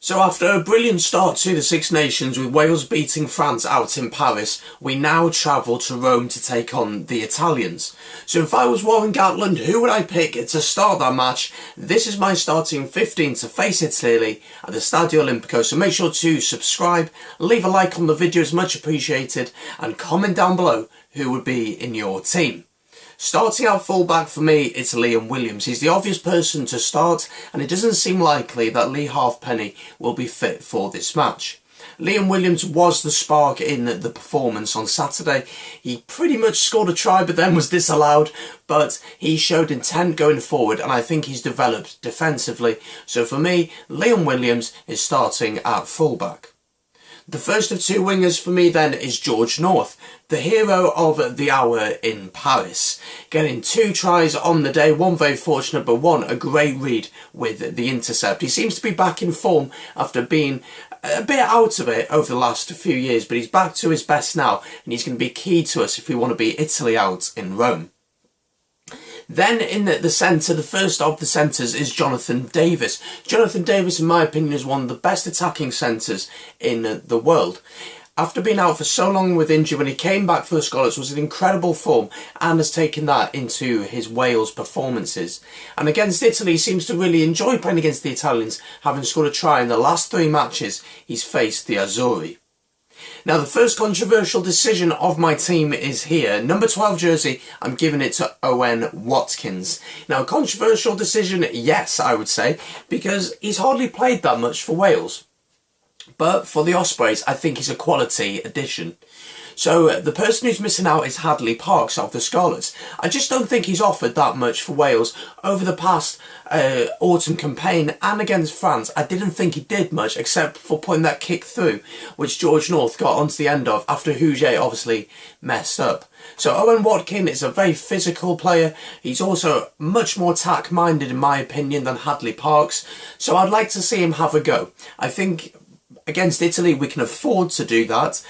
So after a brilliant start to the Six Nations with Wales beating France out in Paris, we now travel to Rome to take on the Italians. So if I was Warren Gatland, who would I pick to start that match? This is my starting 15 to face Italy at the Stadio Olimpico. So make sure to subscribe, leave a like on the video, is much appreciated, and comment down below who would be in your team. Starting out fullback for me, it's Liam Williams. He's the obvious person to start, and it doesn't seem likely that Lee Halfpenny will be fit for this match. Liam Williams was the spark in the performance on Saturday. He pretty much scored a try but then was disallowed, but he showed intent going forward, and I think he's developed defensively. So for me, Liam Williams is starting at fullback. The first of two wingers for me then is George North, the hero of the hour in Paris. Getting 2 tries on the day, one very fortunate but one a great read with the intercept. He seems to be back in form after being a bit out of it over the last few years, but he's back to his best now, and he's going to be key to us if we want to beat Italy out in Rome. Then in the centre, the first of the centres is Jonathan Davies. Jonathan Davies, in my opinion, is one of the best attacking centres in the world. After being out for so long with injury, when he came back for the Scarlets, was in incredible form and has taken that into his Wales performances. And against Italy, he seems to really enjoy playing against the Italians, having scored a try in the last 3 matches he's faced the Azzurri. Now, the first controversial decision of my team is here. Number 12 jersey, I'm giving it to Owen Watkins. Now, controversial decision, yes, I would say, because he's hardly played that much for Wales. But for the Ospreys, I think he's a quality addition. So the person who's missing out is Hadleigh Parkes of the Scarlets. I just don't think he's offered that much for Wales over the past autumn campaign, and against France I didn't think he did much except for putting that kick through which George North got onto the end of after Huget obviously messed up. So Owen Watkins is a very physical player. He's also much more attack minded in my opinion than Hadleigh Parkes, so I'd like to see him have a go. I think against Italy we can afford to do that.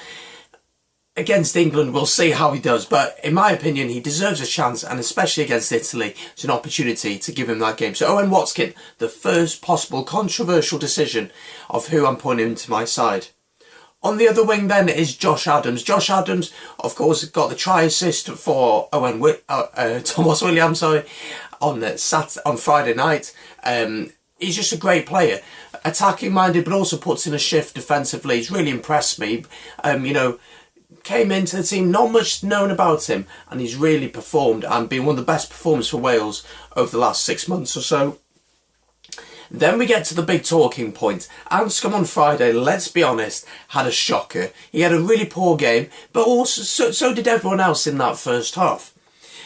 Against England, we'll see how he does, but in my opinion, he deserves a chance, and especially against Italy, it's an opportunity to give him that game. So Owen Watkins, the first possible controversial decision of who I'm putting into my side. On the other wing then is Josh Adams. Josh Adams, of course, got the try assist for Tomos Williams, on Friday night. He's just a great player, attacking minded, but also puts in a shift defensively. He's really impressed me. Came into the team, not much known about him, and he's really performed and been one of the best performers for Wales over the last 6 months or so. Then we get to the big talking point. Anscombe on Friday, let's be honest, had a shocker. He had a really poor game, but also so did everyone else in that first half.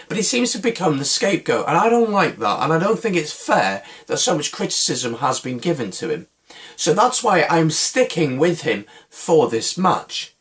But he seems to become the scapegoat, and I don't like that, and I don't think it's fair that so much criticism has been given to him. So that's why I'm sticking with him for this match.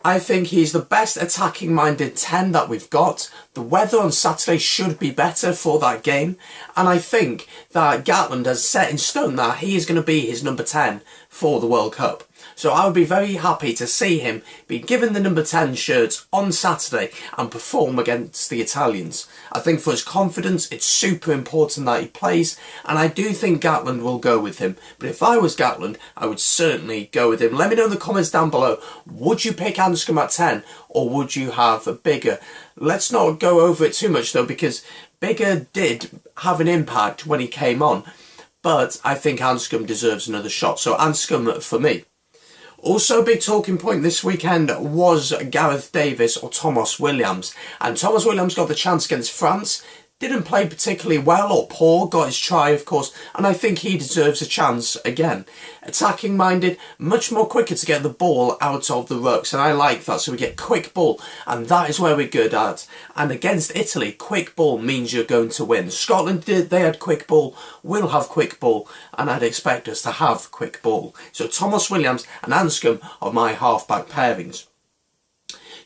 I think he's the best attacking-minded 10 that we've got. The weather on Saturday should be better for that game. And I think that Gatland has set in stone that he is going to be his number 10 for the World Cup. So I would be very happy to see him be given the number 10 shirt on Saturday and perform against the Italians. I think for his confidence, it's super important that he plays, and I do think Gatland will go with him. But if I was Gatland, I would certainly go with him. Let me know in the comments down below, would you pick Anscombe at 10 or would you have Biggar? Let's not go over it too much though, because Biggar did have an impact when he came on, but I think Anscombe deserves another shot. So Anscombe for me. Also, a big talking point this weekend was Gareth Davies or Tomos Williams. And Tomos Williams got the chance against France. Didn't play particularly well or poor, got his try of course, and I think he deserves a chance again. Attacking minded, much more quicker to get the ball out of the rucks, and I like that, so we get quick ball, and that is where we're good at. And against Italy, quick ball means you're going to win. Scotland they had quick ball, we'll have quick ball, and I'd expect us to have quick ball. So Tomos Williams and Anscombe are my half-back pairings.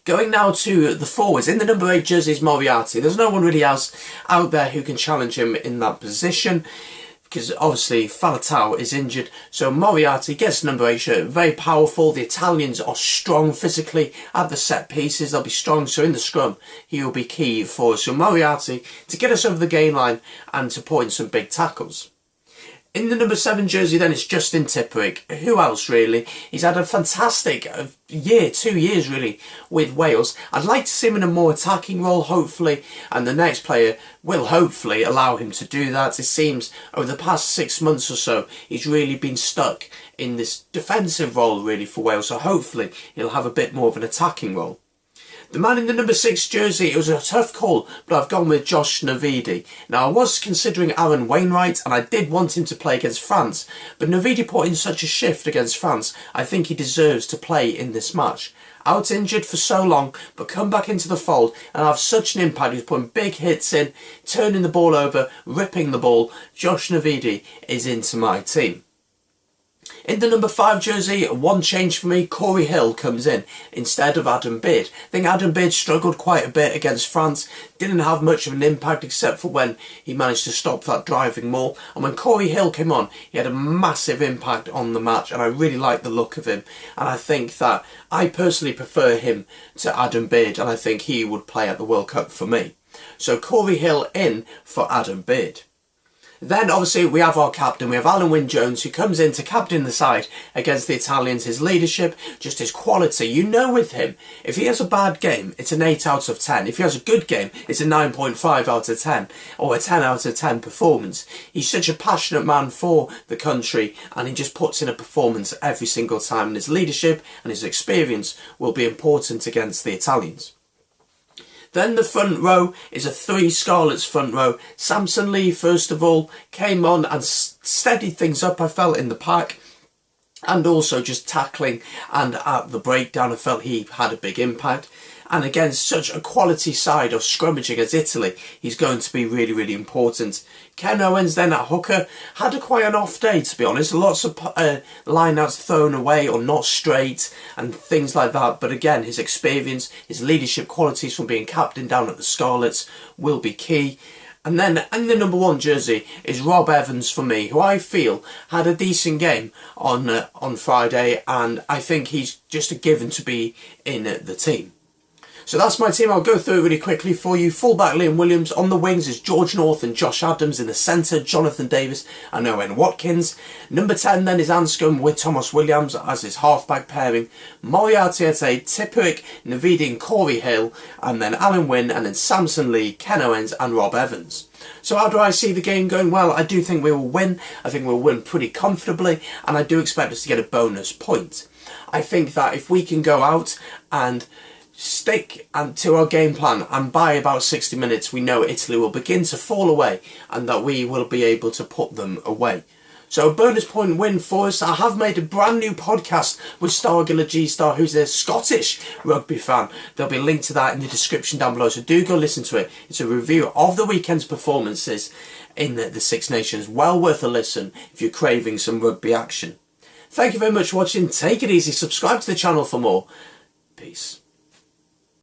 Going now to the forwards, in the number 8 jersey is Moriarty. There's no one really else out there who can challenge him in that position, because obviously Faletau is injured. So Moriarty gets number 8 shirt, very powerful. The Italians are strong physically at the set pieces, they'll be strong, so in the scrum he will be key for us. So Moriarty to get us over the gain line and to put in some big tackles. In the number 7 jersey then, it's Justin Tipuric. Who else really? He's had a fantastic year, 2 years really, with Wales. I'd like to see him in a more attacking role, hopefully, and the next player will hopefully allow him to do that. It seems over the past 6 months or so, he's really been stuck in this defensive role really for Wales, so hopefully he'll have a bit more of an attacking role. The man in the number 6 jersey, it was a tough call, but I've gone with Josh Navidi. Now, I was considering Aaron Wainwright, and I did want him to play against France, but Navidi put in such a shift against France, I think he deserves to play in this match. Out injured for so long, but come back into the fold and have such an impact. He's putting big hits in, turning the ball over, ripping the ball. Josh Navidi is into my team. In the number 5 jersey, one change for me, Corey Hill comes in instead of Adam Beard. I think Adam Beard struggled quite a bit against France, didn't have much of an impact except for when he managed to stop that driving maul. And when Corey Hill came on, he had a massive impact on the match, and I really like the look of him. And I think that I personally prefer him to Adam Beard, and I think he would play at the World Cup for me. So Corey Hill in for Adam Beard. Then obviously we have our captain, we have Alun Wyn Jones, who comes in to captain the side against the Italians. His leadership, just his quality, you know with him, if he has a bad game, it's an 8 out of 10. If he has a good game, it's a 9.5 out of 10, or a 10 out of 10 performance. He's such a passionate man for the country, and he just puts in a performance every single time, and his leadership and his experience will be important against the Italians. Then the front row is a 3 Scarlets front row. Samson Lee, first of all, came on and steadied things up, I felt, in the pack. And also just tackling and at the breakdown, I felt he had a big impact. And against such a quality side of scrummaging as Italy, he's going to be really, really important. Ken Owens then at hooker had quite an off day, to be honest. Lots of line-outs thrown away or not straight and things like that. But again, his experience, his leadership qualities from being captain down at the Scarlets will be key. And then in the number 1 jersey is Rob Evans for me, who I feel had a decent game on Friday, and I think he's just a given to be in the team. So that's my team. I'll go through it really quickly for you. Fullback Liam Williams. On the wings is George North and Josh Adams. In the centre, Jonathan Davis and Owen Watkins. Number 10 then is Anscombe with Thomas Williams as his halfback pairing. Moriarty, Tipuric, Navidi and Corey Hill. And then Alun Wyn, and then Samson Lee, Ken Owens and Rob Evans. So how do I see the game going? Well, I do think we will win. I think we'll win pretty comfortably, and I do expect us to get a bonus point. I think that if we can go out and stick to our game plan, and by about 60 minutes we know Italy will begin to fall away and that we will be able to put them away. So a bonus point win for us. I have made a brand new podcast with Stargiller G-Star, who's a Scottish rugby fan. There'll be a link to that in the description down below, so do go listen to it. It's a review of the weekend's performances in the Six Nations. Well worth a listen if you're craving some rugby action. Thank you very much for watching. Take it easy. Subscribe to the channel for more. Peace.